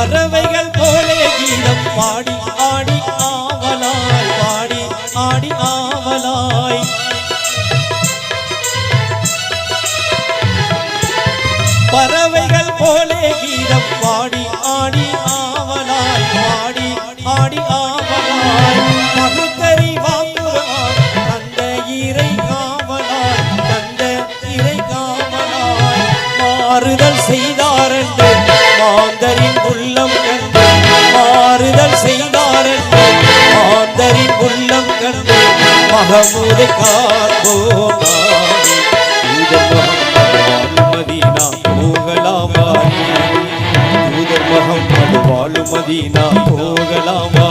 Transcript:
பறவைகள் போலே கீதம் பாடி ஆடி ஆவலாய் பாடி ஆடி ஆவலாய் பறவைகள் போலே கீதம் பாடி ஆடி ஆவலாய் பாடி ஆடி ஆவலாய் பகுத்தறி வாக்குவார் அந்த இறை காவலாய் அந்த இறை காவலாய் மாறுதல் செய்தார் என்று மாந்தரின் உள்ளம் கண்டு மாறுதல் செய்தார் என்று மாந்தரின் உள்ளம் கண்டு மகமூதை காப்போம் மதீனா போகலாமா தூதர் முஹம்மது வாழும் மதீனா போகலாமா